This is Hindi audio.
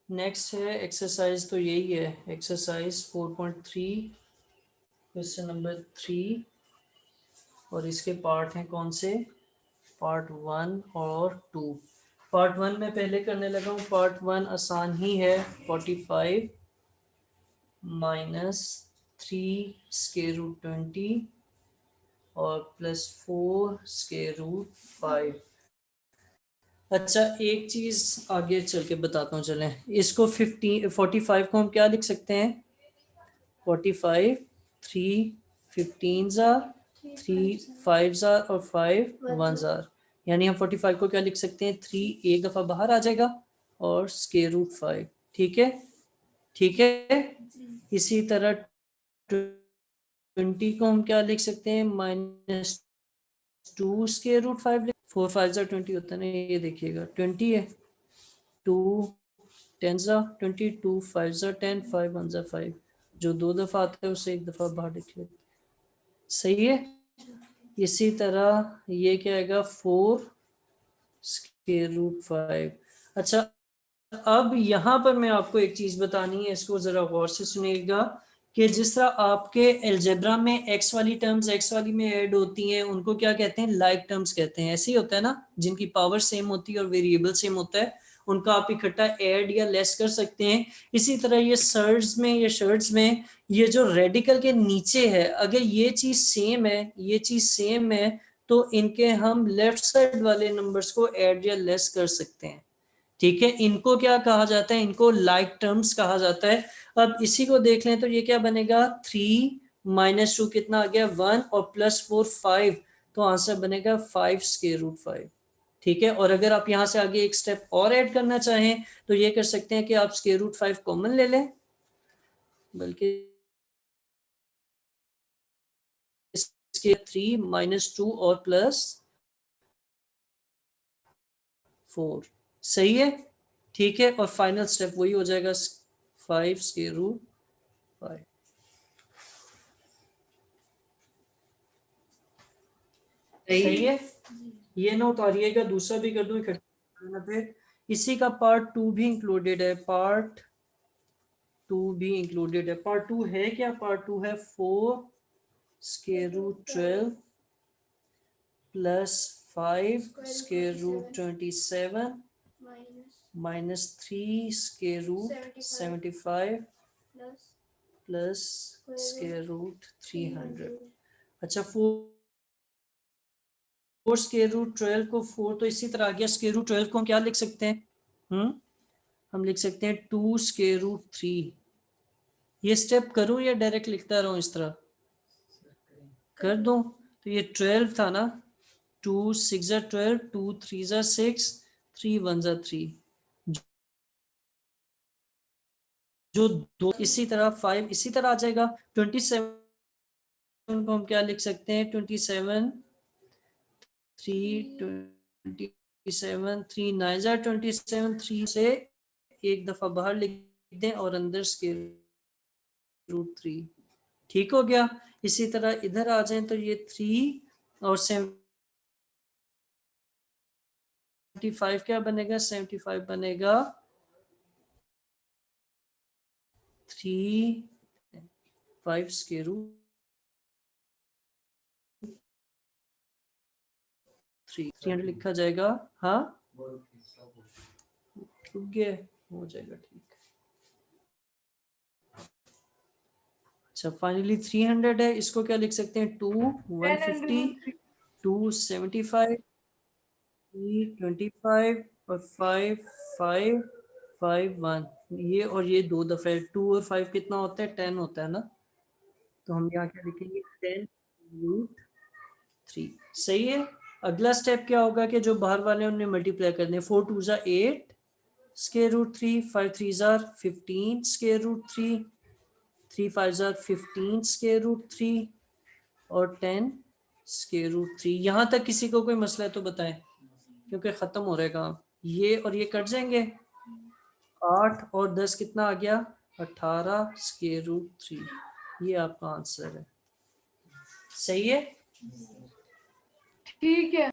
नेक्स्ट है एक्सरसाइज, तो यही है एक्सरसाइज 4.3 क्वेश्चन नंबर 3, और इसके पार्ट हैं कौन से, पार्ट 1 और 2। पार्ट 1 में पहले करने लगा हूँ। पार्ट 1 आसान ही है, 45 माइनस 3 स्क्वायर रूट 20 और प्लस 4 स्क्वायर रूट 5। अच्छा, एक चीज आगे चल के बताता हूँ, चलें इसको 45 को हम क्या लिख सकते हैं, 45 3 15 जार, 3 5 जार और 5 1 जार, यानी हम 45 को क्या लिख सकते हैं, 3 एक दफा बाहर आ जाएगा और स्क्वायर रूट 5। ठीक है, ठीक है। इसी तरह 20 को हम क्या लिख सकते हैं, -2 स्क्वायर रूट 5। 4 5 जार 20 होता है ना, ये देखिएगा 20 है, 2 10 जार 20, 2 5 जार 10, 5 1 जार 5। जो 2 दफा आता है उसे एक दफा बाहर लिख लेते, सही है। इसी तरह ये क्या आएगा, 4 स्क्वायर रूट 5। अच्छा, अब यहाँ पर मैं आपको एक चीज बतानी है, इसको जरा गौर से सुनिएगा कि जिस तरह आपके अलजेब्रा में एक्स वाली टर्म्स एक्स वाली में ऐड होती हैं, उनको क्या कहते हैं, लाइक टर्म्स कहते हैं। ऐसे ही होता है ना, जिनकी पावर सेम होती है और वेरिएबल सेम होता है, उनका आप इकट्ठा ऐड या लेस कर सकते हैं। इसी तरह ये सर्ड्स में या शर्ट्स में ये जो रेडिकल के नीचे है, अगर ये चीज सेम है, ये चीज सेम है, तो इनके हम लेफ्ट साइड वाले नंबर्स को ऐड या लेस कर सकते हैं। ठीक है, इनको क्या कहा जाता है, इनको लाइक टर्म्स कहा जाता है। अब इसी को देख लें तो ये क्या बनेगा, 3 माइनस 2 कितना आ गया, 1 और प्लस 4 5, तो आंसर बनेगा 5 स्क्वायर रूट 5। ठीक है, और अगर आप यहां से आगे एक स्टेप और ऐड करना चाहें तो ये कर सकते हैं कि आप स्क्वायर रूट 5 कॉमन ले लें, बल्कि इसके 3 माइनस 2 और प्लस 4, सही है। ठीक है, और फाइनल स्टेप वही हो जाएगा, 5 स्क्वायर रूट 5। सही है, ये ना उतारिएगा, दूसरा भी कर दूं इकट्ठा पे। इसी का पार्ट 2 भी इंक्लूडेड है, पार्ट 2 भी इंक्लूडेड है। पार्ट 2 है क्या, पार्ट 2 है 4 square root 12 plus 5 square root 27 minus 3 square root 75 plus square root 300। अच्छा, 4 स्क्वायर रूट 12 को 4 तो इसी तरह आ गया, स्क्वायर रूट 12 को हम क्या लिख सकते हैं, हम लिख सकते हैं 2 स्क्वायर रूट 3। ये स्टेप करूं या डायरेक्ट लिखता रहूं, इस तरह कर दूं, तो ये 12 था ना, 2 6 ज़ा 12, 2 3 ज़ा 6, 3 1 ज़ा 3, जो दो इसी तरह 5 इसी तरह आ जाएगा। 27 को हम क्या लिख सकते हैं, 27 3 27 3 9 ज़ा 27, 3 से एक दफा बाहर लिख दें और अंदर स्क्वायर रूट 3। ठीक हो गया। इसी तरह इधर आ जाएं तो ये 3 और 75 क्या बनेगा, 75 बनेगा 3 5 स्क्वायर रूट 300 लिखा जाएगा। हाँ, रुक गया, हो जाएगा ठीक। अच्छा, फाइनली 300 है, इसको क्या लिख सकते हैं, 2 150 2 75 3 25 और 5 5 5 1। ये और ये दो दफे 2 और 5 कितना होता है, 10 होता है ना, तो हम यहाँ क्या लिखेंगे, 10 रूट 3। सही है। अगला स्टेप क्या होगा कि जो बाहर वाले उन्हें मल्टीप्लाई करने, 4 2 ज़ा 8 स्क्वायर रूट 3, 5 3 ज़ा 15 स्क्वायर रूट 3, 3 5 ज़ा 15 स्क्वायर रूट 3 और 10 स्क्वायर रूट 3। यहाँ तक किसी को कोई मसला है तो बताएं, क्योंकि खत्म हो रहा है काम। ये और ये कट जाएंगे, 8 और 10 कितना आ गया, 18 स्क्वायर रूट 3। ये आपका आंसर है, सही है। ठीक है।